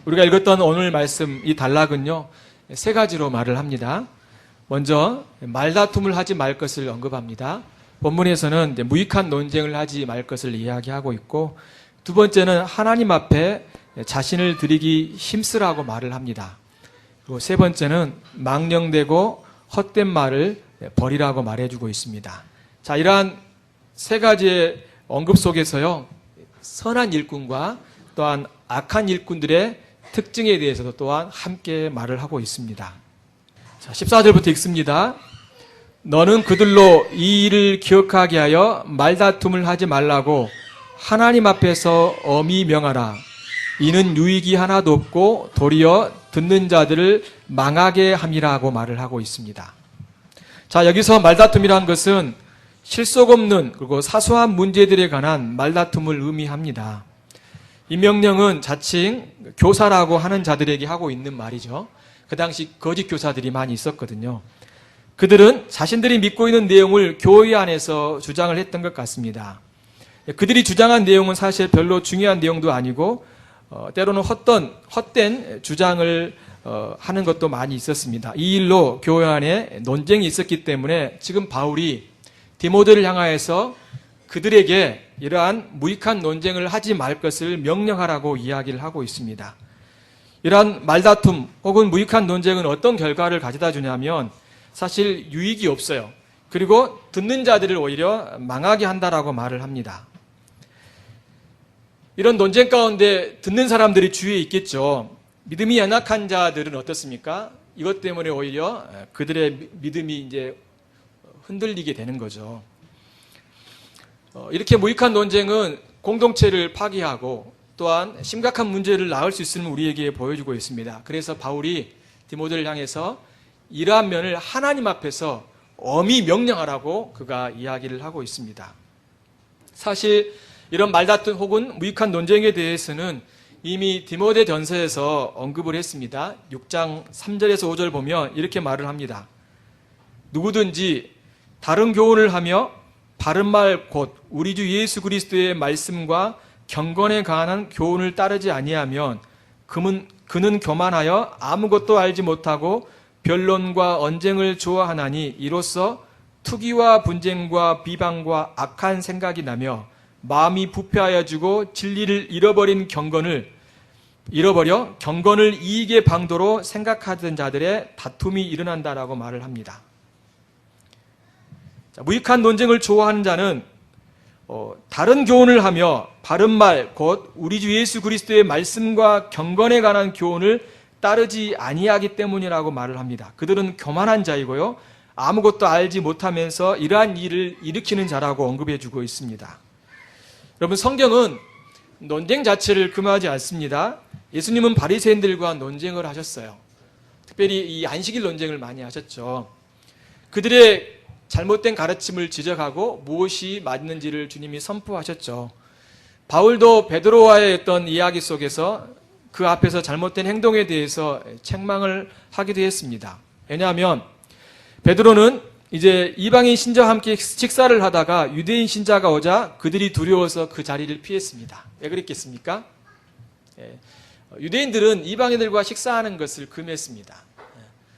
우리가 읽었던 오늘 말씀 이 단락은요, 세 가지로 말을 합니다. 먼저 말다툼을 하지 말 것을 언급합니다. 본문에서는 이제 무익한 논쟁을 하지 말 것을 이야기하고 있고, 두 번째는 하나님 앞에 자신을 드리기 힘쓰라고 말을 합니다. 그리고 세 번째는 망령되고 헛된 말을 버리라고 말해주고 있습니다. 자, 이러한 세 가지의 언급 속에서요, 선한 일꾼과 또한 악한 일꾼들의 특징에 대해서도 또한 함께 말을 하고 있습니다. 자, 14절부터 읽습니다. 너는 그들로 이 일을 기억하게 하여 말다툼을 하지 말라고 하나님 앞에서 엄히 명하라. 이는 유익이 하나도 없고 도리어 듣는 자들을 망하게 함이라고 말을 하고 있습니다. 자, 여기서 말다툼이란 것은 실속 없는 그리고 사소한 문제들에 관한 말다툼을 의미합니다. 이 명령은 자칭 교사라고 하는 자들에게 하고 있는 말이죠. 그 당시 거짓 교사들이 많이 있었거든요. 그들은 자신들이 믿고 있는 내용을 교회 안에서 주장을 했던 것 같습니다. 그들이 주장한 내용은 사실 별로 중요한 내용도 아니고 때로는 헛된 주장을 하는 것도 많이 있었습니다. 이 일로 교회 안에 논쟁이 있었기 때문에 지금 바울이 디모데를 향하여서 그들에게 이러한 무익한 논쟁을 하지 말 것을 명령하라고 이야기를 하고 있습니다. 이러한 말다툼 혹은 무익한 논쟁은 어떤 결과를 가져다 주냐면 사실 유익이 없어요. 그리고 듣는 자들을 오히려 망하게 한다라고 말을 합니다. 이런 논쟁 가운데 듣는 사람들이 주위에 있겠죠. 믿음이 연약한 자들은 어떻습니까? 이것 때문에 오히려 그들의 믿음이 이제 흔들리게 되는 거죠. 이렇게 무익한 논쟁은 공동체를 파괴하고 또한 심각한 문제를 낳을 수 있음을 우리에게 보여주고 있습니다. 그래서 바울이 디모데를 향해서 이러한 면을 하나님 앞에서 엄히 명령하라고 그가 이야기를 하고 있습니다. 사실 이런 말다툼 혹은 무익한 논쟁에 대해서는 이미 디모데 전서에서 언급을 했습니다. 6장 3절에서 5절 보면 이렇게 말을 합니다. 누구든지 다른 교훈을 하며 바른 말 곧 우리 주 예수 그리스도의 말씀과 경건에 관한 교훈을 따르지 아니하면 그는 교만하여 아무것도 알지 못하고 변론과 언쟁을 좋아하나니 이로써 투기와 분쟁과 비방과 악한 생각이 나며 마음이 부패하여 지고 진리를 잃어버려 경건을 이익의 방도로 생각하던 자들의 다툼이 일어난다라고 말을 합니다. 자, 무익한 논쟁을 좋아하는 자는 다른 교훈을 하며 바른 말 곧 우리 주 예수 그리스도의 말씀과 경건에 관한 교훈을 따르지 아니하기 때문이라고 말을 합니다. 그들은 교만한 자이고요, 아무것도 알지 못하면서 이러한 일을 일으키는 자라고 언급해주고 있습니다. 여러분, 성경은 논쟁 자체를 금하지 않습니다. 예수님은 바리새인들과 논쟁을 하셨어요. 특별히 이 안식일 논쟁을 많이 하셨죠. 그들의 잘못된 가르침을 지적하고 무엇이 맞는지를 주님이 선포하셨죠. 바울도 베드로와의 어떤 이야기 속에서 그 앞에서 잘못된 행동에 대해서 책망을 하기도 했습니다. 왜냐하면 베드로는 이제 이방인 신자와 함께 식사를 하다가 유대인 신자가 오자 그들이 두려워서 그 자리를 피했습니다. 왜 그랬겠습니까? 유대인들은 이방인들과 식사하는 것을 금했습니다.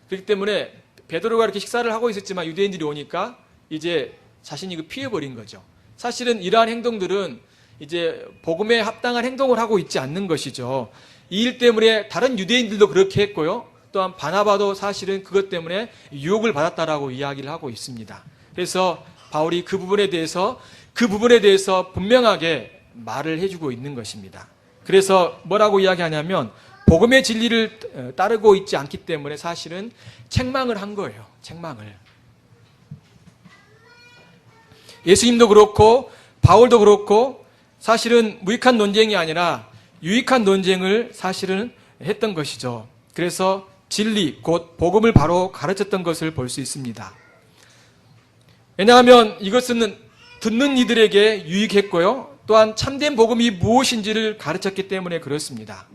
그렇기 때문에 베드로가 이렇게 식사를 하고 있었지만 유대인들이 오니까 이제 자신이 피해버린 거죠. 사실은 이러한 행동들은 이제 복음에 합당한 행동을 하고 있지 않는 것이죠. 이 일 때문에 다른 유대인들도 그렇게 했고요, 또한 바나바도 사실은 그것 때문에 유혹을 받았다라고 이야기를 하고 있습니다. 그래서 바울이 그 부분에 대해서 분명하게 말을 해주고 있는 것입니다. 그래서 뭐라고 이야기하냐면 복음의 진리를 따르고 있지 않기 때문에 사실은 책망을 한 거예요. 책망을. 예수님도 그렇고 바울도 그렇고 사실은 무익한 논쟁이 아니라 유익한 논쟁을 사실은 했던 것이죠. 그래서 진리, 곧 복음을 바로 가르쳤던 것을 볼 수 있습니다. 왜냐하면 이것은 듣는 이들에게 유익했고요, 또한 참된 복음이 무엇인지를 가르쳤기 때문에 그렇습니다.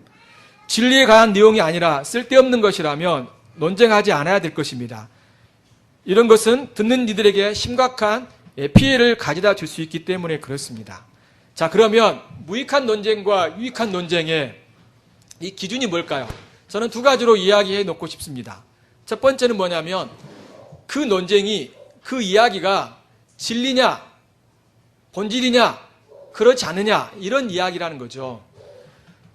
진리에 관한 내용이 아니라 쓸데없는 것이라면 논쟁하지 않아야 될 것입니다. 이런 것은 듣는 이들에게 심각한 피해를 가져다 줄 수 있기 때문에 그렇습니다. 자, 그러면 무익한 논쟁과 유익한 논쟁의 이 기준이 뭘까요? 저는 두 가지로 이야기해 놓고 싶습니다. 첫 번째는 뭐냐면 그 논쟁이, 그 이야기가 진리냐, 본질이냐, 그렇지 않느냐, 이런 이야기라는 거죠.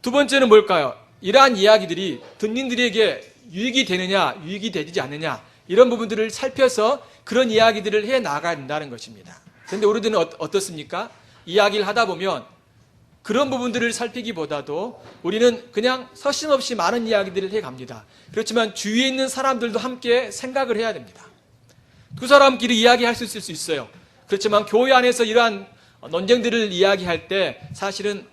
두 번째는 뭘까요? 이러한 이야기들이 듣는들에게 유익이 되느냐, 유익이 되지 않느냐, 이런 부분들을 살펴서 그런 이야기들을 해 나가야 된다는 것입니다. 그런데 우리들은 어떻습니까? 이야기를 하다 보면 그런 부분들을 살피기보다도 우리는 그냥 서슴없이 많은 이야기들을 해 갑니다. 그렇지만 주위에 있는 사람들도 함께 생각을 해야 됩니다. 두 사람끼리 이야기할 수 있을 수 있어요. 그렇지만 교회 안에서 이러한 논쟁들을 이야기할 때 사실은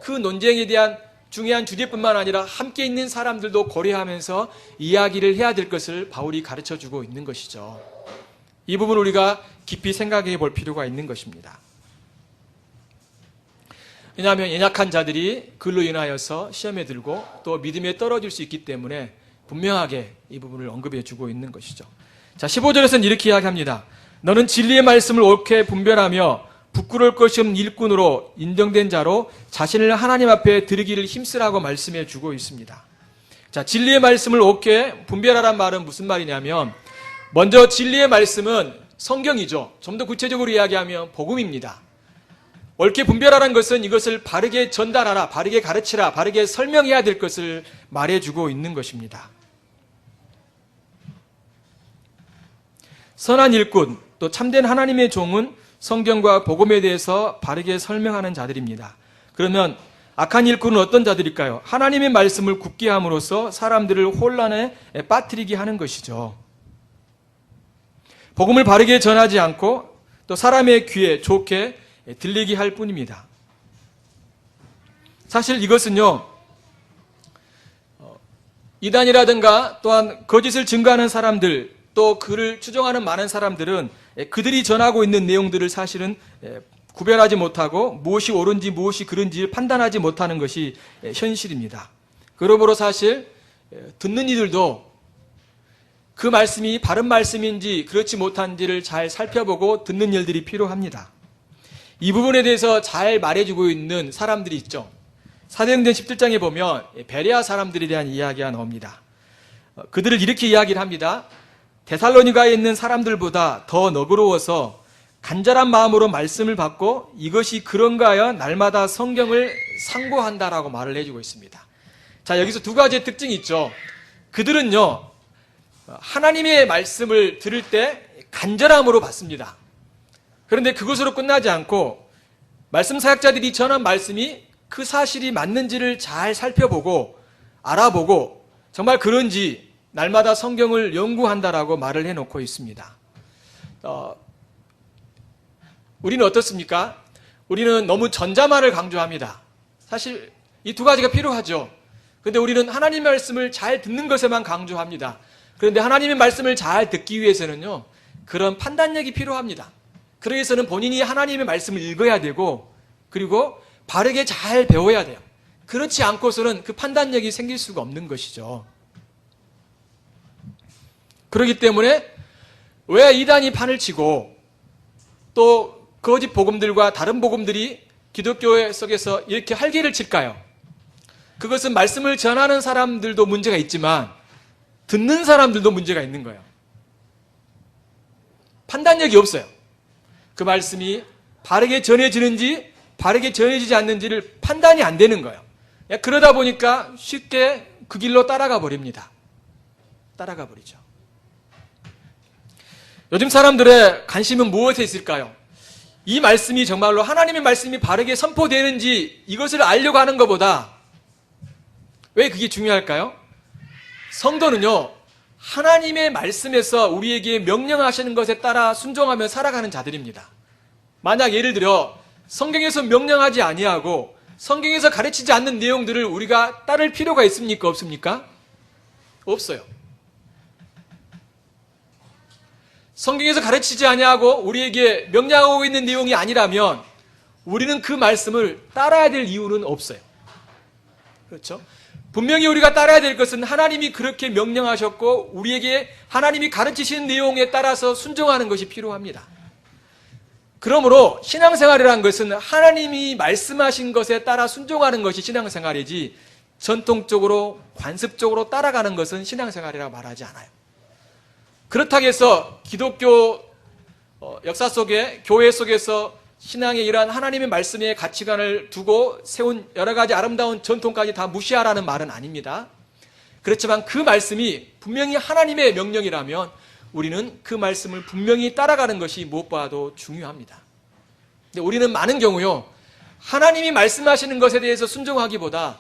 그 논쟁에 대한 중요한 주제뿐만 아니라 함께 있는 사람들도 고려하면서 이야기를 해야 될 것을 바울이 가르쳐주고 있는 것이죠. 이 부분 우리가 깊이 생각해 볼 필요가 있는 것입니다. 왜냐하면 연약한 자들이 그로 인하여서 시험에 들고 또 믿음에 떨어질 수 있기 때문에 분명하게 이 부분을 언급해 주고 있는 것이죠. 자, 15절에서는 이렇게 이야기합니다. 너는 진리의 말씀을 옳게 분별하며 부끄러울 것이 없는 일꾼으로 인정된 자로 자신을 하나님 앞에 드리기를 힘쓰라고 말씀해 주고 있습니다. 자, 진리의 말씀을 옳게 분별하란 말은 무슨 말이냐면 먼저 진리의 말씀은 성경이죠. 좀 더 구체적으로 이야기하면 복음입니다. 옳게 분별하라는 것은 이것을 바르게 전달하라, 바르게 가르치라, 바르게 설명해야 될 것을 말해주고 있는 것입니다. 선한 일꾼, 또 참된 하나님의 종은 성경과 복음에 대해서 바르게 설명하는 자들입니다. 그러면 악한 일꾼은 어떤 자들일까요? 하나님의 말씀을 굳게 함으로써 사람들을 혼란에 빠뜨리게 하는 것이죠. 복음을 바르게 전하지 않고 또 사람의 귀에 좋게 들리게 할 뿐입니다. 사실 이것은요, 이단이라든가 또한 거짓을 증거하는 사람들, 또 그를 추종하는 많은 사람들은 그들이 전하고 있는 내용들을 사실은 구별하지 못하고 무엇이 옳은지 무엇이 그른지 판단하지 못하는 것이 현실입니다. 그러므로 사실 듣는 이들도 그 말씀이 바른 말씀인지 그렇지 못한지를 잘 살펴보고 듣는 일들이 필요합니다. 이 부분에 대해서 잘 말해주고 있는 사람들이 있죠. 사도행전 17장에 보면 베레아 사람들에 대한 이야기가 나옵니다. 그들을 이렇게 이야기를 합니다. 데살로니가에 있는 사람들보다 더 너그러워서 간절한 마음으로 말씀을 받고 이것이 그런가 하여 날마다 성경을 상고한다라고 말을 해주고 있습니다. 자, 여기서 두 가지의 특징이 있죠. 그들은요, 하나님의 말씀을 들을 때 간절함으로 받습니다. 그런데 그것으로 끝나지 않고 말씀 사역자들이 전한 말씀이 그 사실이 맞는지를 잘 살펴보고 알아보고 정말 그런지 날마다 성경을 연구한다라고 말을 해놓고 있습니다. 우리는 어떻습니까? 우리는 너무 전자말을 강조합니다. 사실 이 두 가지가 필요하죠. 그런데 우리는 하나님의 말씀을 잘 듣는 것에만 강조합니다. 그런데 하나님의 말씀을 잘 듣기 위해서는요, 그런 판단력이 필요합니다. 그러기 위해서는 본인이 하나님의 말씀을 읽어야 되고 그리고 바르게 잘 배워야 돼요. 그렇지 않고서는 그 판단력이 생길 수가 없는 것이죠. 그렇기 때문에 왜 이단이 판을 치고 또 거짓 복음들과 다른 복음들이 기독교 속에서 이렇게 활개를 칠까요? 그것은 말씀을 전하는 사람들도 문제가 있지만 듣는 사람들도 문제가 있는 거예요. 판단력이 없어요. 그 말씀이 바르게 전해지는지 바르게 전해지지 않는지를 판단이 안 되는 거예요. 그러다 보니까 쉽게 그 길로 따라가 버립니다. 따라가 버리죠. 요즘 사람들의 관심은 무엇에 있을까요? 이 말씀이 정말로 하나님의 말씀이 바르게 선포되는지 이것을 알려고 하는 것보다 왜 그게 중요할까요? 성도는요, 하나님의 말씀에서 우리에게 명령하시는 것에 따라 순종하며 살아가는 자들입니다. 만약 예를 들어 성경에서 명령하지 아니하고 성경에서 가르치지 않는 내용들을 우리가 따를 필요가 있습니까? 없습니까? 없어요. 성경에서 가르치지 아니하고 우리에게 명령하고 있는 내용이 아니라면 우리는 그 말씀을 따라야 될 이유는 없어요. 그렇죠? 분명히 우리가 따라야 될 것은 하나님이 그렇게 명령하셨고 우리에게 하나님이 가르치시는 내용에 따라서 순종하는 것이 필요합니다. 그러므로 신앙생활이라는 것은 하나님이 말씀하신 것에 따라 순종하는 것이 신앙생활이지 전통적으로 관습적으로 따라가는 것은 신앙생활이라고 말하지 않아요. 그렇다고 해서 기독교 역사 속에, 교회 속에서 신앙의 이러한 하나님의 말씀의 가치관을 두고 세운 여러 가지 아름다운 전통까지 다 무시하라는 말은 아닙니다. 그렇지만 그 말씀이 분명히 하나님의 명령이라면 우리는 그 말씀을 분명히 따라가는 것이 무엇보다도 중요합니다. 근데 우리는 많은 경우요, 하나님이 말씀하시는 것에 대해서 순종하기보다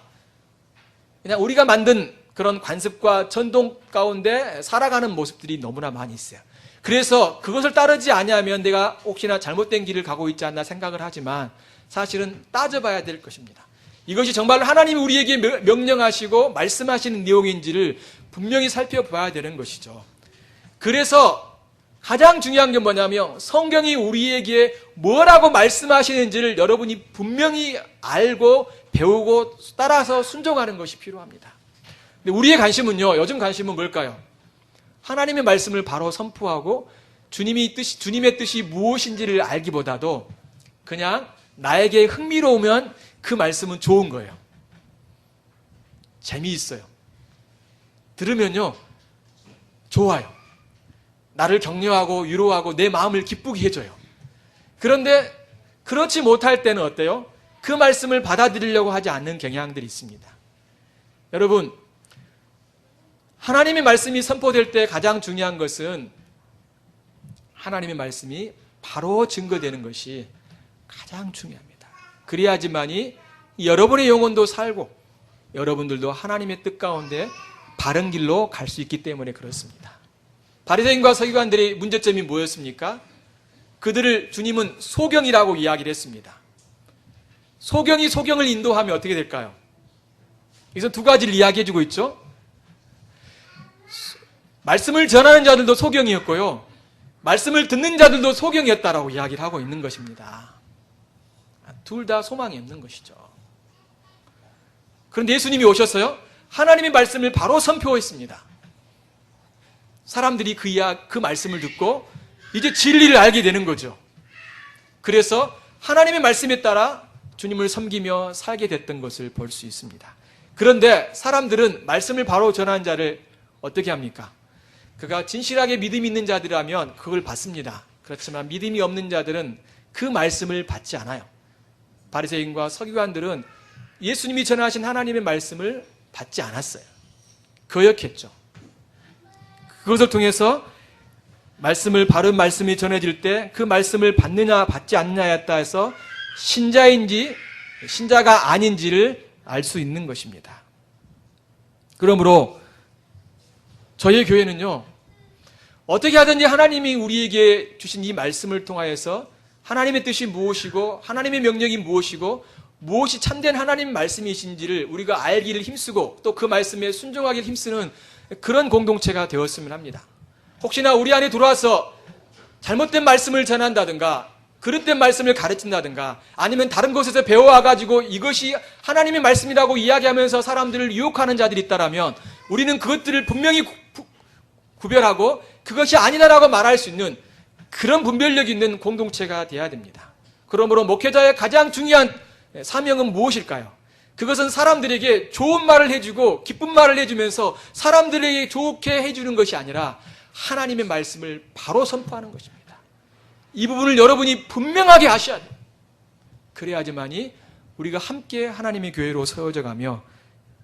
그냥 우리가 만든 그런 관습과 전통 가운데 살아가는 모습들이 너무나 많이 있어요. 그래서 그것을 따르지 아니하면 내가 혹시나 잘못된 길을 가고 있지 않나 생각을 하지만 사실은 따져봐야 될 것입니다. 이것이 정말 하나님이 우리에게 명령하시고 말씀하시는 내용인지를 분명히 살펴봐야 되는 것이죠. 그래서 가장 중요한 게 뭐냐면 성경이 우리에게 뭐라고 말씀하시는지를 여러분이 분명히 알고 배우고 따라서 순종하는 것이 필요합니다. 근데 우리의 관심은요, 요즘 관심은 뭘까요? 하나님의 말씀을 바로 선포하고 주님의 뜻이 무엇인지를 알기보다도 그냥 나에게 흥미로우면 그 말씀은 좋은 거예요. 재미있어요. 들으면요, 좋아요. 나를 격려하고 위로하고 내 마음을 기쁘게 해줘요. 그런데 그렇지 못할 때는 어때요? 그 말씀을 받아들이려고 하지 않는 경향들이 있습니다. 여러분, 하나님의 말씀이 선포될 때 가장 중요한 것은 하나님의 말씀이 바로 증거되는 것이 가장 중요합니다. 그래야지만이 여러분의 영혼도 살고 여러분들도 하나님의 뜻 가운데 바른 길로 갈 수 있기 때문에 그렇습니다. 바리새인과 서기관들의 문제점이 뭐였습니까? 그들을 주님은 소경이라고 이야기를 했습니다. 소경이 소경을 인도하면 어떻게 될까요? 여기서 두 가지를 이야기해주고 있죠. 말씀을 전하는 자들도 소경이었고요, 말씀을 듣는 자들도 소경이었다라고 이야기를 하고 있는 것입니다. 둘 다 소망이 없는 것이죠. 그런데 예수님이 오셨어요. 하나님의 말씀을 바로 선포했습니다. 사람들이 그 말씀을 듣고 이제 진리를 알게 되는 거죠. 그래서 하나님의 말씀에 따라 주님을 섬기며 살게 됐던 것을 볼 수 있습니다. 그런데 사람들은 말씀을 바로 전하는 자를 어떻게 합니까? 그가 진실하게 믿음이 있는 자들이라면 그걸 받습니다. 그렇지만 믿음이 없는 자들은 그 말씀을 받지 않아요. 바리새인과 서기관들은 예수님이 전하신 하나님의 말씀을 받지 않았어요. 거역했죠. 그것을 통해서 바른 말씀이 전해질 때 그 말씀을 받느냐 받지 않느냐에 따라서 신자인지 신자가 아닌지를 알 수 있는 것입니다. 그러므로 저희 교회는요, 어떻게 하든지 하나님이 우리에게 주신 이 말씀을 통하여서 하나님의 뜻이 무엇이고 하나님의 명령이 무엇이고 무엇이 참된 하나님 말씀이신지를 우리가 알기를 힘쓰고 또 그 말씀에 순종하기를 힘쓰는 그런 공동체가 되었으면 합니다. 혹시나 우리 안에 들어와서 잘못된 말씀을 전한다든가 그릇된 말씀을 가르친다든가 아니면 다른 곳에서 배워와가지고 이것이 하나님의 말씀이라고 이야기하면서 사람들을 유혹하는 자들이 있다라면 우리는 그것들을 분명히 구별하고 그것이 아니다라고 말할 수 있는 그런 분별력 있는 공동체가 되어야 됩니다. 그러므로 목회자의 가장 중요한 사명은 무엇일까요? 그것은 사람들에게 좋은 말을 해주고 기쁜 말을 해주면서 사람들에게 좋게 해주는 것이 아니라 하나님의 말씀을 바로 선포하는 것입니다. 이 부분을 여러분이 분명하게 하셔야 돼요. 그래야지만이 우리가 함께 하나님의 교회로 세워져 가며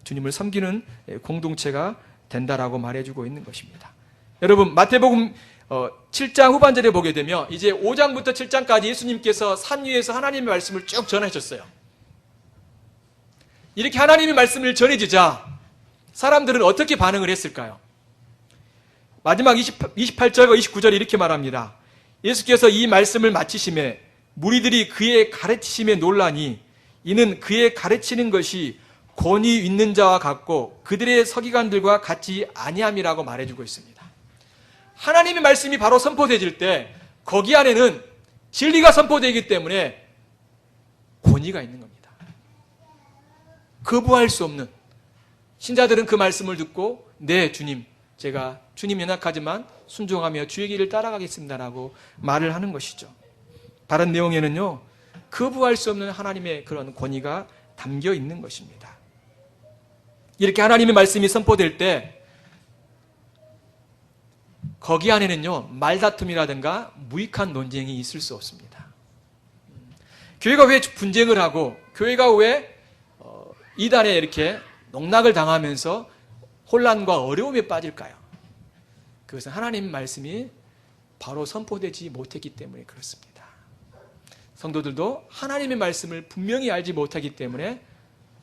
주님을 섬기는 공동체가 된다라고 말해주고 있는 것입니다. 여러분, 마태복음 7장 후반절에 보게 되면 이제 5장부터 7장까지 예수님께서 산 위에서 하나님의 말씀을 쭉 전하셨어요. 이렇게 하나님의 말씀을 전해주자 사람들은 어떻게 반응을 했을까요? 마지막 28절과 29절에 이렇게 말합니다. 예수께서 이 말씀을 마치심에 무리들이 그의 가르치심에 놀라니 이는 그의 가르치는 것이 권위 있는 자와 같고 그들의 서기관들과 같이 아니함이라고 말해주고 있습니다. 하나님의 말씀이 바로 선포되질 때 거기 안에는 진리가 선포되기 때문에 권위가 있는 겁니다. 거부할 수 없는 신자들은 그 말씀을 듣고 네 주님, 제가 주님 연약하지만 순종하며 주의 길을 따라가겠습니다라고 말을 하는 것이죠. 다른 내용에는요, 거부할 수 없는 하나님의 그런 권위가 담겨 있는 것입니다. 이렇게 하나님의 말씀이 선포될 때 거기 안에는요, 말다툼이라든가 무익한 논쟁이 있을 수 없습니다. 교회가 왜 분쟁을 하고 교회가 왜 이단에 이렇게 농락을 당하면서 혼란과 어려움에 빠질까요? 그것은 하나님의 말씀이 바로 선포되지 못했기 때문에 그렇습니다. 성도들도 하나님의 말씀을 분명히 알지 못하기 때문에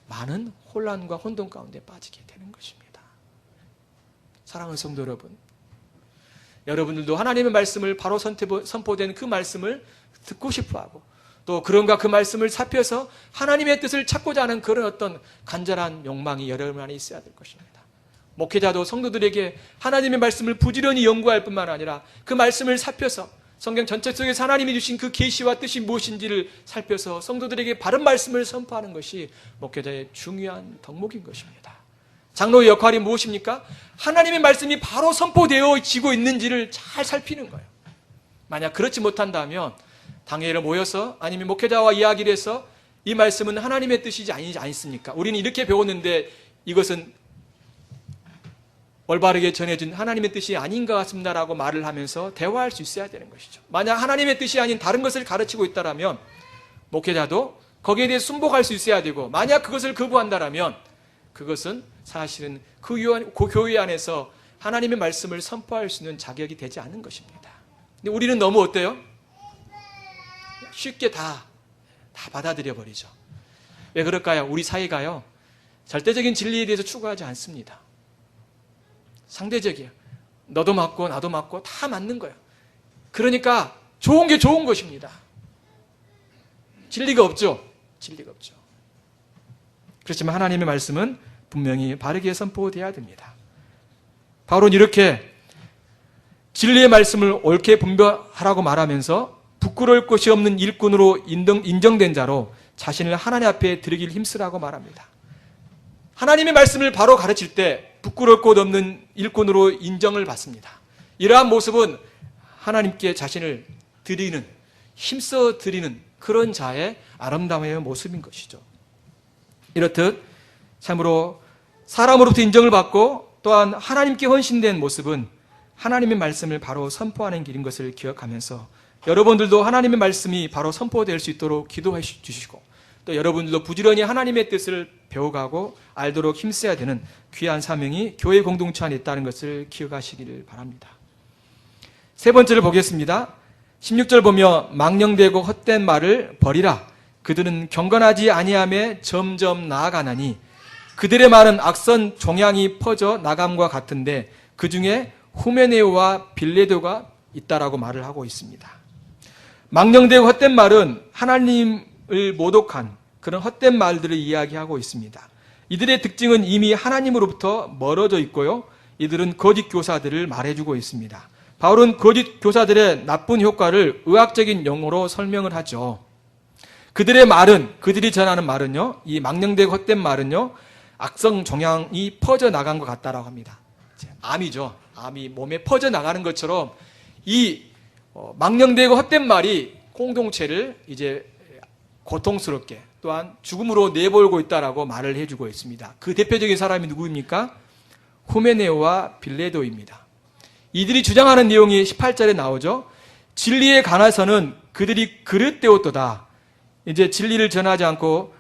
많은 혼란과 혼돈 가운데 빠지게 되는 것입니다. 사랑하는 성도 여러분, 여러분들도 하나님의 말씀을 바로 선포된 그 말씀을 듣고 싶어하고 또 그런가 그 말씀을 살펴서 하나님의 뜻을 찾고자 하는 그런 어떤 간절한 욕망이 여러분 안에 있어야 될 것입니다. 목회자도 성도들에게 하나님의 말씀을 부지런히 연구할 뿐만 아니라 그 말씀을 살펴서 성경 전체 속에서 하나님이 주신 그 계시와 뜻이 무엇인지를 살펴서 성도들에게 바른 말씀을 선포하는 것이 목회자의 중요한 덕목인 것입니다. 장로의 역할이 무엇입니까? 하나님의 말씀이 바로 선포되어지고 있는지를 잘 살피는 거예요. 만약 그렇지 못한다면 당회를 모여서 아니면 목회자와 이야기를 해서 이 말씀은 하나님의 뜻이지 아니지 않습니까? 우리는 이렇게 배웠는데 이것은 올바르게 전해진 하나님의 뜻이 아닌 것 같습니다라고 말을 하면서 대화할 수 있어야 되는 것이죠. 만약 하나님의 뜻이 아닌 다른 것을 가르치고 있다면 목회자도 거기에 대해 순복할 수 있어야 되고, 만약 그것을 거부한다면 그것은 사실은 그 교회 안에서 하나님의 말씀을 선포할 수 있는 자격이 되지 않는 것입니다. 근데 우리는 너무 어때요? 쉽게 다 받아들여 버리죠. 왜 그럴까요? 우리 사이가요, 절대적인 진리에 대해서 추구하지 않습니다. 상대적이에요. 너도 맞고 나도 맞고 다 맞는 거예요. 그러니까 좋은 게 좋은 것입니다. 진리가 없죠. 진리가 없죠. 그렇지만 하나님의 말씀은 분명히 바르게 선포되어야 됩니다. 바울은 이렇게 진리의 말씀을 옳게 분별하라고 말하면서 부끄러울 것이 없는 일꾼으로 인정된 자로 자신을 하나님 앞에 드리길 힘쓰라고 말합니다. 하나님의 말씀을 바로 가르칠 때 부끄러울 것 없는 일꾼으로 인정을 받습니다. 이러한 모습은 하나님께 자신을 드리는, 힘써 드리는 그런 자의 아름다움의 모습인 것이죠. 이렇듯 참으로 사람으로부터 인정을 받고 또한 하나님께 헌신된 모습은 하나님의 말씀을 바로 선포하는 길인 것을 기억하면서 여러분들도 하나님의 말씀이 바로 선포될 수 있도록 기도해 주시고 또 여러분들도 부지런히 하나님의 뜻을 배워가고 알도록 힘써야 되는 귀한 사명이 교회 공동체 안에 있다는 것을 기억하시기를 바랍니다. 세 번째를 보겠습니다. 16절 보며 망령되고 헛된 말을 버리라. 그들은 경건하지 아니함에 점점 나아가나니 그들의 말은 악선 종양이 퍼져 나감과 같은데 그 중에 후메네오와 빌레도가 있다라고 말을 하고 있습니다. 망령되고 헛된 말은 하나님을 모독한 그런 헛된 말들을 이야기하고 있습니다. 이들의 특징은 이미 하나님으로부터 멀어져 있고요. 이들은 거짓 교사들을 말해주고 있습니다. 바울은 거짓 교사들의 나쁜 효과를 의학적인 용어로 설명을 하죠. 그들의 말은, 그들이 전하는 말은요, 이 망령되고 헛된 말은요, 악성 종양이 퍼져나간 것 같다라고 합니다. 암이죠. 암이 몸에 퍼져나가는 것처럼 이 망령되고 헛된 말이 공동체를 이제 고통스럽게 또한 죽음으로 내몰고 있다라고 말을 해주고 있습니다. 그 대표적인 사람이 누구입니까? 후메네오와 빌레도입니다. 이들이 주장하는 내용이 18절에 나오죠. 진리에 관해서는 그들이 그릇되었도다. 이제 진리를 전하지 않고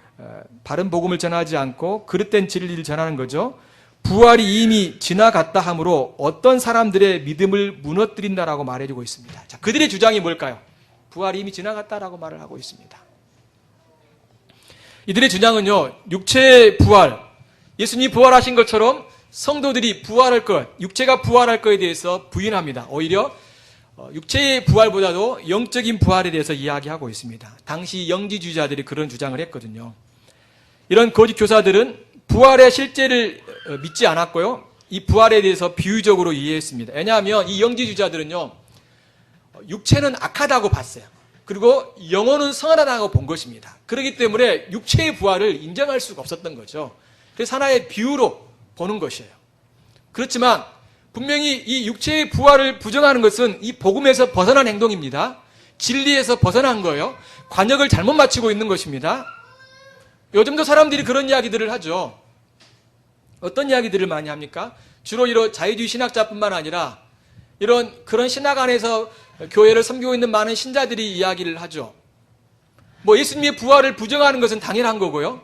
바른 복음을 전하지 않고 그릇된 진리를 전하는 거죠. 부활이 이미 지나갔다 하므로 어떤 사람들의 믿음을 무너뜨린다라고 말해주고 있습니다. 자, 그들의 주장이 뭘까요? 부활이 이미 지나갔다라고 말을 하고 있습니다. 이들의 주장은요, 육체의 부활, 예수님이 부활하신 것처럼 성도들이 부활할 것, 육체가 부활할 것에 대해서 부인합니다. 오히려 육체의 부활보다도 영적인 부활에 대해서 이야기하고 있습니다. 당시 영지주의자들이 그런 주장을 했거든요. 이런 거짓 교사들은 부활의 실제를 믿지 않았고요. 이 부활에 대해서 비유적으로 이해했습니다. 왜냐하면 이 영지주의자들은요, 육체는 악하다고 봤어요. 그리고 영혼은 선하다고 본 것입니다. 그렇기 때문에 육체의 부활을 인정할 수가 없었던 거죠. 그래서 하나의 비유로 보는 것이에요. 그렇지만 분명히 이 육체의 부활을 부정하는 것은 이 복음에서 벗어난 행동입니다. 진리에서 벗어난 거예요. 관역을 잘못 맞추고 있는 것입니다. 요즘도 사람들이 그런 이야기들을 하죠. 어떤 이야기들을 많이 합니까? 주로 이런 자유주의 신학자뿐만 아니라 그런 신학 안에서 교회를 섬기고 있는 많은 신자들이 이야기를 하죠. 뭐 예수님의 부활을 부정하는 것은 당연한 거고요.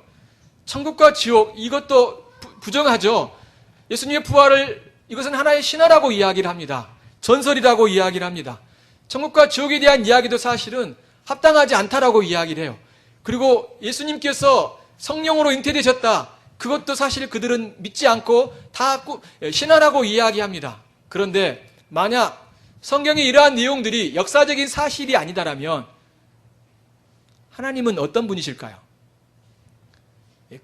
천국과 지옥 이것도 부정하죠. 예수님의 부활을 이것은 하나의 신화라고 이야기를 합니다. 전설이라고 이야기를 합니다. 천국과 지옥에 대한 이야기도 사실은 합당하지 않다라고 이야기를 해요. 그리고 예수님께서 성령으로 잉태되셨다. 그것도 사실 그들은 믿지 않고 다 신화라고 이야기합니다. 그런데 만약 성경의 이러한 내용들이 역사적인 사실이 아니다라면 하나님은 어떤 분이실까요?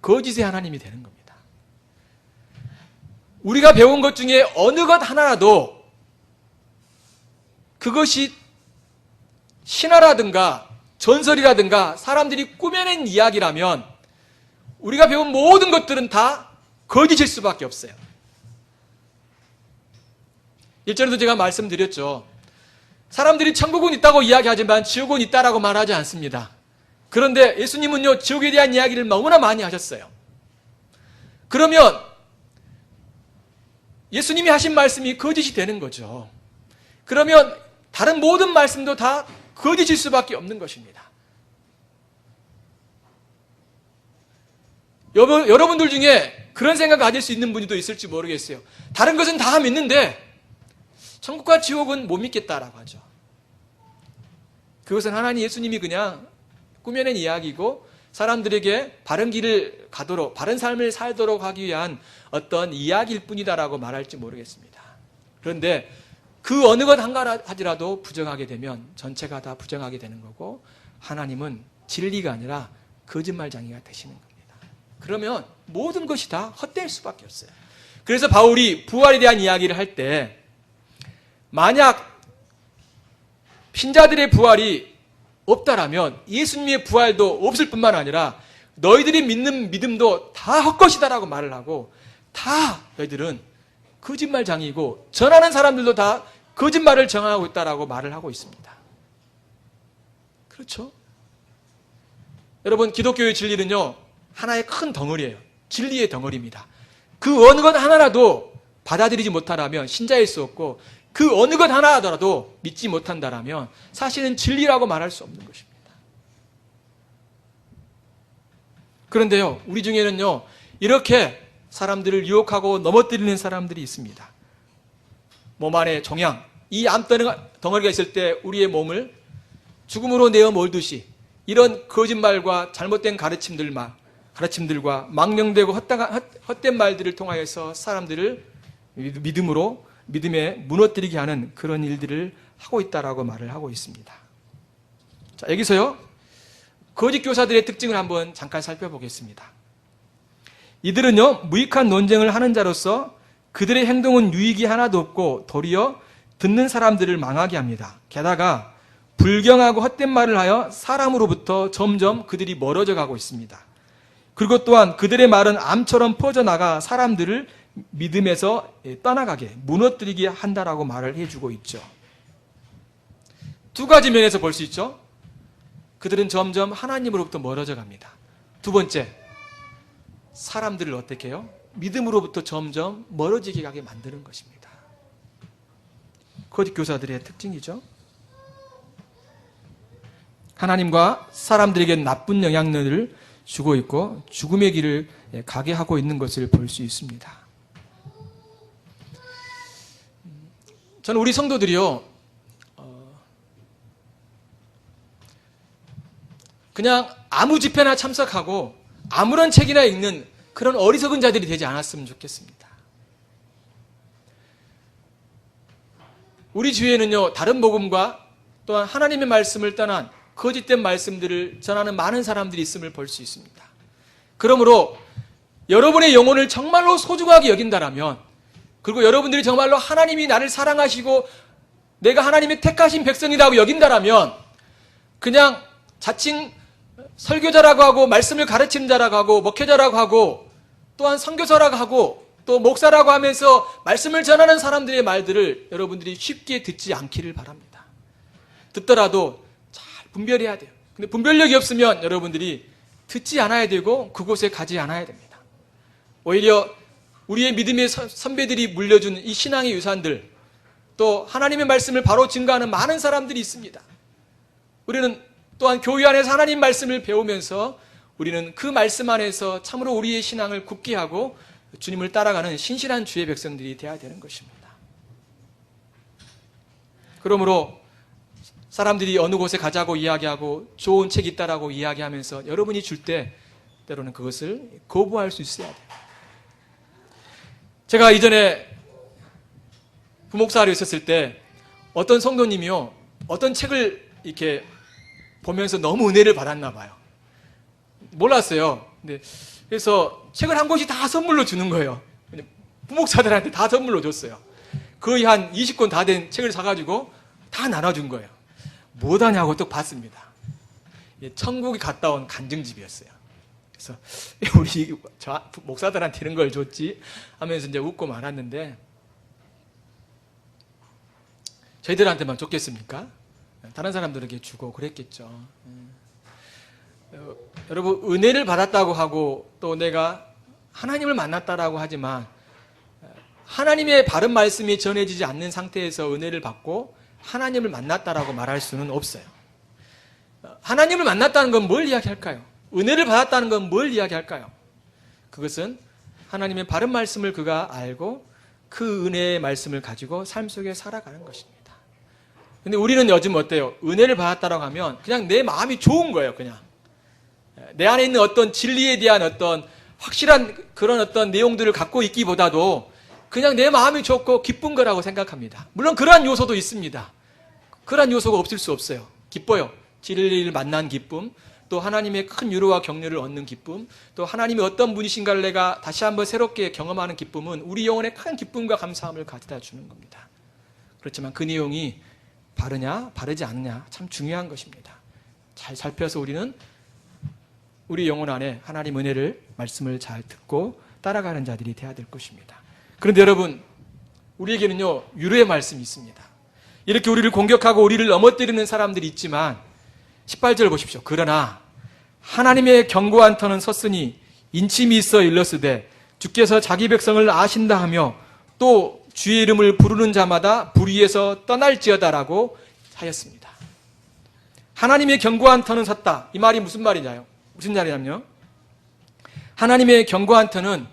거짓의 하나님이 되는 겁니다. 우리가 배운 것 중에 어느 것 하나라도 그것이 신화라든가 전설이라든가 사람들이 꾸며낸 이야기라면 우리가 배운 모든 것들은 다 거짓일 수밖에 없어요. 일전에도 제가 말씀드렸죠. 사람들이 천국은 있다고 이야기하지만 지옥은 있다라고 말하지 않습니다. 그런데 예수님은요, 지옥에 대한 이야기를 너무나 많이 하셨어요. 그러면 예수님이 하신 말씀이 거짓이 되는 거죠. 그러면 다른 모든 말씀도 다 거짓일 수밖에 없는 것입니다. 여러분들 중에 그런 생각 가질 수 있는 분도 있을지 모르겠어요. 다른 것은 다 믿는데 천국과 지옥은 못 믿겠다라고 하죠. 그것은 하나님 예수님이 그냥 꾸며낸 이야기고 사람들에게 바른 길을 가도록 바른 삶을 살도록 하기 위한 어떤 이야기일 뿐이다라고 말할지 모르겠습니다. 그런데 그 어느 것 한 가지라도 부정하게 되면 전체가 다 부정하게 되는 거고 하나님은 진리가 아니라 거짓말장이가 되시는 겁니다. 그러면 모든 것이 다 헛될 수밖에 없어요. 그래서 바울이 부활에 대한 이야기를 할 때 만약 신자들의 부활이 없다라면 예수님의 부활도 없을 뿐만 아니라 너희들이 믿는 믿음도 다 헛것이다라고 말을 하고 다 너희들은 거짓말장이고 전하는 사람들도 다 거짓말을 정하고 있다라고 말을 하고 있습니다. 그렇죠? 여러분 기독교의 진리는요 하나의 큰 덩어리예요. 진리의 덩어리입니다. 그 어느 것 하나라도 받아들이지 못하라면 신자일 수 없고 그 어느 것 하나 하더라도 믿지 못한다라면 사실은 진리라고 말할 수 없는 것입니다. 그런데요, 우리 중에는요, 이렇게 사람들을 유혹하고 넘어뜨리는 사람들이 있습니다. 몸 안에 종양, 이 암덩어리가 있을 때 우리의 몸을 죽음으로 내어 몰듯이 이런 거짓말과 잘못된 가르침들과 망령되고 헛된 말들을 통하여서 사람들을 믿음에 무너뜨리게 하는 그런 일들을 하고 있다라고 말을 하고 있습니다. 자, 여기서요, 거짓 교사들의 특징을 한번 잠깐 살펴보겠습니다. 이들은요, 무익한 논쟁을 하는 자로서 그들의 행동은 유익이 하나도 없고 도리어 듣는 사람들을 망하게 합니다. 게다가 불경하고 헛된 말을 하여 사람으로부터 점점 그들이 멀어져 가고 있습니다. 그리고 또한 그들의 말은 암처럼 퍼져나가 사람들을 믿음에서 떠나가게 무너뜨리게 한다라고 말을 해주고 있죠. 두 가지 면에서 볼 수 있죠. 그들은 점점 하나님으로부터 멀어져 갑니다. 두 번째, 사람들을 어떻게 해요? 믿음으로부터 점점 멀어지게 가게 만드는 것입니다. 거짓 교사들의 특징이죠. 하나님과 사람들에게 나쁜 영향력을 주고 있고 죽음의 길을 가게 하고 있는 것을 볼 수 있습니다. 저는 우리 성도들이요, 그냥 아무 집회나 참석하고 아무런 책이나 읽는 그런 어리석은 자들이 되지 않았으면 좋겠습니다. 우리 주위에는요, 다른 복음과 또한 하나님의 말씀을 떠난 거짓된 말씀들을 전하는 많은 사람들이 있음을 볼 수 있습니다. 그러므로 여러분의 영혼을 정말로 소중하게 여긴다라면, 그리고 여러분들이 정말로 하나님이 나를 사랑하시고 내가 하나님의 택하신 백성이라고 여긴다라면 그냥 자칭 설교자라고 하고 말씀을 가르치는 자라고 하고 목회자라고 하고 또한 선교사라고 하고 또 목사라고 하면서 말씀을 전하는 사람들의 말들을 여러분들이 쉽게 듣지 않기를 바랍니다. 듣더라도 잘 분별해야 돼요. 근데 분별력이 없으면 여러분들이 듣지 않아야 되고 그곳에 가지 않아야 됩니다. 오히려 우리의 믿음의 선배들이 물려준 이 신앙의 유산들, 또 하나님의 말씀을 바로 증거하는 많은 사람들이 있습니다. 우리는 또한 교회 안에서 하나님 말씀을 배우면서 우리는 그 말씀 안에서 참으로 우리의 신앙을 굳게 하고 주님을 따라가는 신실한 주의 백성들이 되어야 되는 것입니다. 그러므로 사람들이 어느 곳에 가자고 이야기하고 좋은 책이 있다라고 이야기하면서 여러분이 줄 때 때로는 그것을 거부할 수 있어야 돼요. 제가 이전에 부목사로 있었을 때 어떤 성도님이요, 어떤 책을 이렇게 보면서 너무 은혜를 받았나 봐요. 몰랐어요. 그래서 책을 한 권씩 다 선물로 주는 거예요. 부목사들한테 다 선물로 줬어요. 거의 한 20권 다 된 책을 사가지고 다 나눠준 거예요. 뭐하냐고 또 봤습니다. 천국에 갔다 온 간증집이었어요. 그래서 우리 목사들한테 이런 걸 줬지 하면서 이제 웃고 말았는데, 저희들한테만 줬겠습니까? 다른 사람들에게 주고 그랬겠죠. 여러분, 은혜를 받았다고 하고 또 내가 하나님을 만났다라고 하지만 하나님의 바른 말씀이 전해지지 않는 상태에서 은혜를 받고 하나님을 만났다라고 말할 수는 없어요. 하나님을 만났다는 건 뭘 이야기할까요? 은혜를 받았다는 건 뭘 이야기할까요? 그것은 하나님의 바른 말씀을 그가 알고 그 은혜의 말씀을 가지고 삶 속에 살아가는 것입니다. 근데 우리는 요즘 어때요? 은혜를 받았다라고 하면 그냥 내 마음이 좋은 거예요. 그냥 내 안에 있는 어떤 진리에 대한 어떤 확실한 그런 어떤 내용들을 갖고 있기보다도 그냥 내 마음이 좋고 기쁜 거라고 생각합니다. 물론 그러한 요소도 있습니다. 그러한 요소가 없을 수 없어요. 기뻐요. 진리를 만난 기쁨, 또 하나님의 큰 위로와 격려를 얻는 기쁨, 또 하나님이 어떤 분이신가를 내가 다시 한번 새롭게 경험하는 기쁨은 우리 영혼에 큰 기쁨과 감사함을 가져다 주는 겁니다. 그렇지만 그 내용이 바르냐 바르지 않느냐 참 중요한 것입니다. 잘 살펴서 우리는 우리 영혼 안에 하나님 은혜를 말씀을 잘 듣고 따라가는 자들이 되어야 될 것입니다. 그런데 여러분, 우리에게는요 위로의 말씀이 있습니다. 이렇게 우리를 공격하고 우리를 넘어뜨리는 사람들이 있지만 18절 보십시오. 그러나 하나님의 견고한 터는 섰으니 인침이 있어 일렀으되 주께서 자기 백성을 아신다 하며 또 주의 이름을 부르는 자마다 불의에서 떠날지어다라고 하였습니다. 하나님의 견고한 터는 섰다. 이 말이 무슨 말이냐요? 무슨 말이냐면요, 하나님의 견고한 터는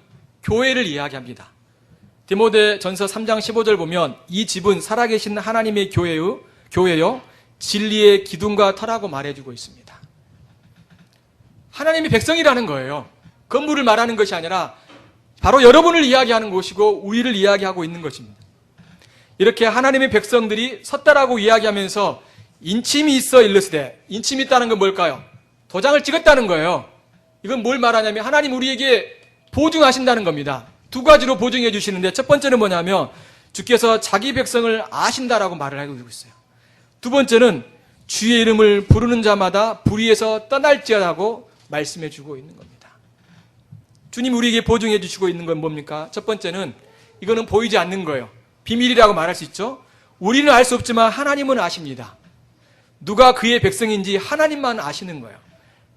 교회를 이야기합니다. 디모데전서 3장 15절 보면 이 집은 살아계신 하나님의 교회요 진리의 기둥과 터라고 말해주고 있습니다. 하나님의 백성이라는 거예요. 건물을 말하는 것이 아니라 바로 여러분을 이야기하는 것이고 우리를 이야기하고 있는 것입니다. 이렇게 하나님의 백성들이 섰다라고 이야기하면서 인침이 있어 일렀으되, 인침이 있다는 건 뭘까요? 도장을 찍었다는 거예요. 이건 뭘 말하냐면 하나님 우리에게 보증하신다는 겁니다. 두 가지로 보증해 주시는데, 첫 번째는 뭐냐면 주께서 자기 백성을 아신다라고 말을 하고 있어요. 두 번째는 주의 이름을 부르는 자마다 불의에서 떠날지어라고 말씀해 주고 있는 겁니다. 주님 우리에게 보증해 주시고 있는 건 뭡니까? 첫 번째는 이거는 보이지 않는 거예요. 비밀이라고 말할 수 있죠. 우리는 알 수 없지만 하나님은 아십니다. 누가 그의 백성인지 하나님만 아시는 거예요.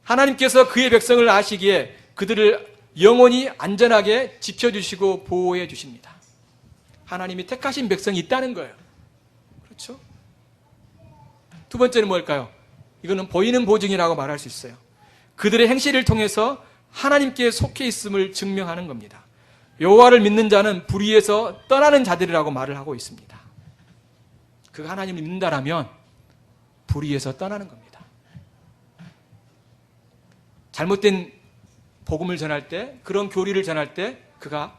하나님께서 그의 백성을 아시기에 그들을 영원히 안전하게 지켜주시고 보호해 주십니다. 하나님이 택하신 백성이 있다는 거예요. 그렇죠? 두 번째는 뭘까요? 이거는 보이는 보증이라고 말할 수 있어요. 그들의 행실을 통해서 하나님께 속해 있음을 증명하는 겁니다. 여호와를 믿는 자는 불의에서 떠나는 자들이라고 말을 하고 있습니다. 그가 하나님을 믿는다라면 불의에서 떠나는 겁니다. 잘못된 복음을 전할 때, 그런 교리를 전할 때 그가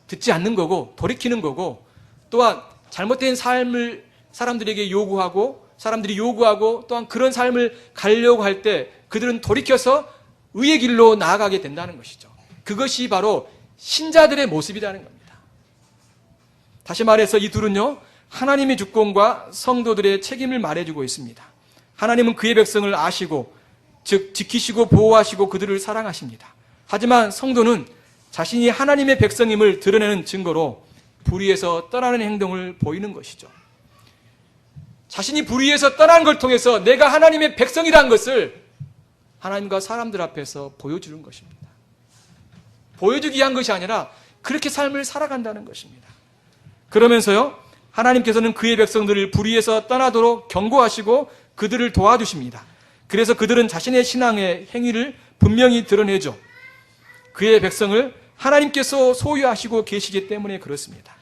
듣지 않는 거고 돌이키는 거고, 또한 잘못된 삶을 사람들에게 요구하고 사람들이 요구하고 또한 그런 삶을 가려고 할 때 그들은 돌이켜서 의의 길로 나아가게 된다는 것이죠. 그것이 바로 신자들의 모습이라는 겁니다. 다시 말해서 이 둘은요, 하나님의 주권과 성도들의 책임을 말해주고 있습니다. 하나님은 그의 백성을 아시고 즉 지키시고 보호하시고 그들을 사랑하십니다. 하지만 성도는 자신이 하나님의 백성임을 드러내는 증거로 불의에서 떠나는 행동을 보이는 것이죠. 자신이 불의에서 떠난 걸 통해서 내가 하나님의 백성이라는 것을 하나님과 사람들 앞에서 보여주는 것입니다. 보여주기 위한 것이 아니라 그렇게 삶을 살아간다는 것입니다. 그러면서요, 하나님께서는 그의 백성들을 불의에서 떠나도록 경고하시고 그들을 도와주십니다. 그래서 그들은 자신의 신앙의 행위를 분명히 드러내죠. 그의 백성을 하나님께서 소유하시고 계시기 때문에 그렇습니다.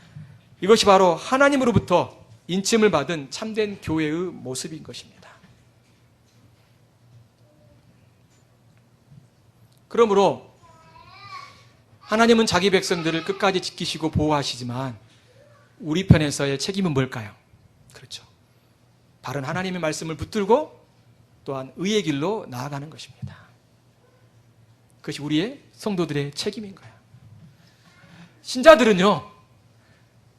이것이 바로 하나님으로부터 인침을 받은 참된 교회의 모습인 것입니다. 그러므로 하나님은 자기 백성들을 끝까지 지키시고 보호하시지만 우리 편에서의 책임은 뭘까요? 그렇죠. 바른 하나님의 말씀을 붙들고 또한 의의 길로 나아가는 것입니다. 그것이 우리의 성도들의 책임인 거예요. 신자들은요,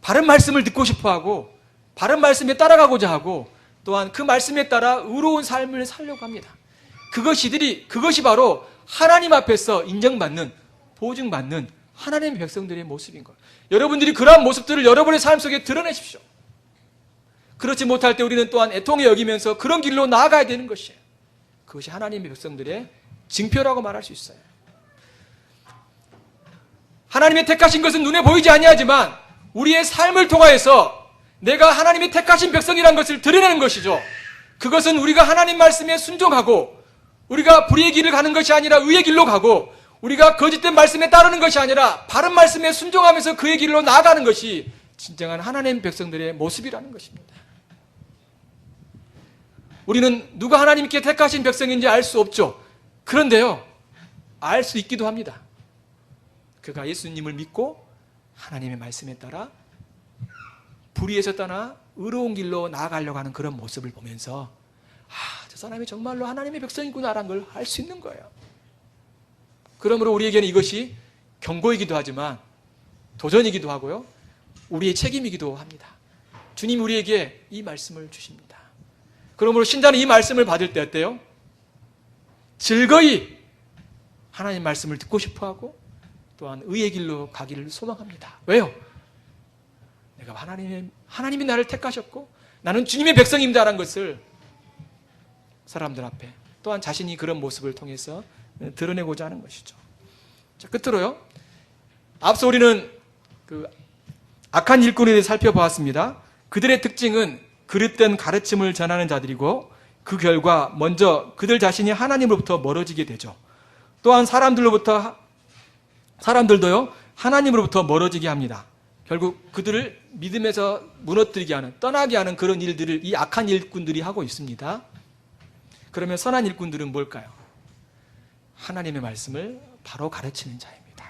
바른 말씀을 듣고 싶어하고 바른 말씀에 따라가고자 하고 또한 그 말씀에 따라 의로운 삶을 살려고 합니다. 그것이 바로 하나님 앞에서 인정받는, 보증받는 하나님의 백성들의 모습인 거예요. 여러분들이 그러한 모습들을 여러분의 삶 속에 드러내십시오. 그렇지 못할 때 우리는 또한 애통히 여기면서 그런 길로 나아가야 되는 것이에요. 그것이 하나님의 백성들의 징표라고 말할 수 있어요. 하나님의 택하신 것은 눈에 보이지 아니하지만 우리의 삶을 통하여서 내가 하나님의 택하신 백성이라는 것을 드러내는 것이죠. 그것은 우리가 하나님 말씀에 순종하고 우리가 불의의 길을 가는 것이 아니라 의의 길로 가고 우리가 거짓된 말씀에 따르는 것이 아니라 바른 말씀에 순종하면서 그의 길로 나아가는 것이 진정한 하나님 백성들의 모습이라는 것입니다. 우리는 누가 하나님께 택하신 백성인지 알 수 없죠. 그런데요, 알 수 있기도 합니다. 그가 예수님을 믿고 하나님의 말씀에 따라 불의에서 떠나 의로운 길로 나아가려고 하는 그런 모습을 보면서 저 사람이 정말로 하나님의 백성이구나라는 걸 알 수 있는 거예요. 그러므로 우리에게는 이것이 경고이기도 하지만 도전이기도 하고요, 우리의 책임이기도 합니다. 주님 우리에게 이 말씀을 주십니다. 그러므로 신자는 이 말씀을 받을 때 어때요? 즐거이 하나님 말씀을 듣고 싶어하고 또한 의의 길로 가기를 소망합니다. 왜요? 내가 하나님이 나를 택하셨고 나는 주님의 백성입니다라는 것을 사람들 앞에 또한 자신이 그런 모습을 통해서 드러내고자 하는 것이죠. 자, 끝으로요, 앞서 우리는 그 악한 일꾼에 대해 살펴보았습니다. 그들의 특징은 그릇된 가르침을 전하는 자들이고 그 결과 먼저 그들 자신이 하나님으로부터 멀어지게 되죠. 또한 사람들도요, 하나님으로부터 멀어지게 합니다. 결국 그들을 믿음에서 무너뜨리게 하는, 떠나게 하는 그런 일들을 이 악한 일꾼들이 하고 있습니다. 그러면 선한 일꾼들은 뭘까요? 하나님의 말씀을 바로 가르치는 자입니다.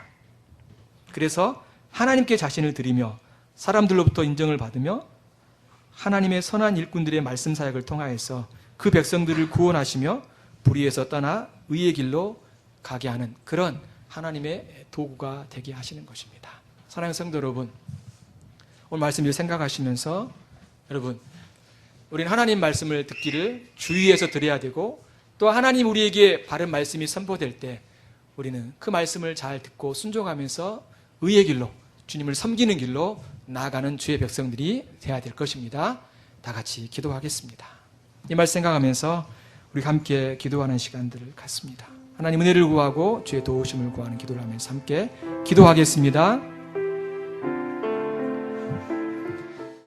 그래서 하나님께 자신을 드리며 사람들로부터 인정을 받으며 하나님의 선한 일꾼들의 말씀 사역을 통하여서 그 백성들을 구원하시며 불의에서 떠나 의의 길로 가게 하는 그런 하나님의 도구가 되게 하시는 것입니다. 사랑하는 성도 여러분, 오늘 말씀을 생각하시면서 여러분, 우리는 하나님 말씀을 듣기를 주의해서 들어야 되고 또 하나님 우리에게 바른 말씀이 선포될 때 우리는 그 말씀을 잘 듣고 순종하면서 의의 길로, 주님을 섬기는 길로 나아가는 주의 백성들이 되어야 될 것입니다. 다 같이 기도하겠습니다. 이 말씀 생각하면서 우리 함께 기도하는 시간들을 갖습니다. 하나님 은혜를 구하고 주의 도우심을 구하는 기도를 하면서 함께 기도하겠습니다.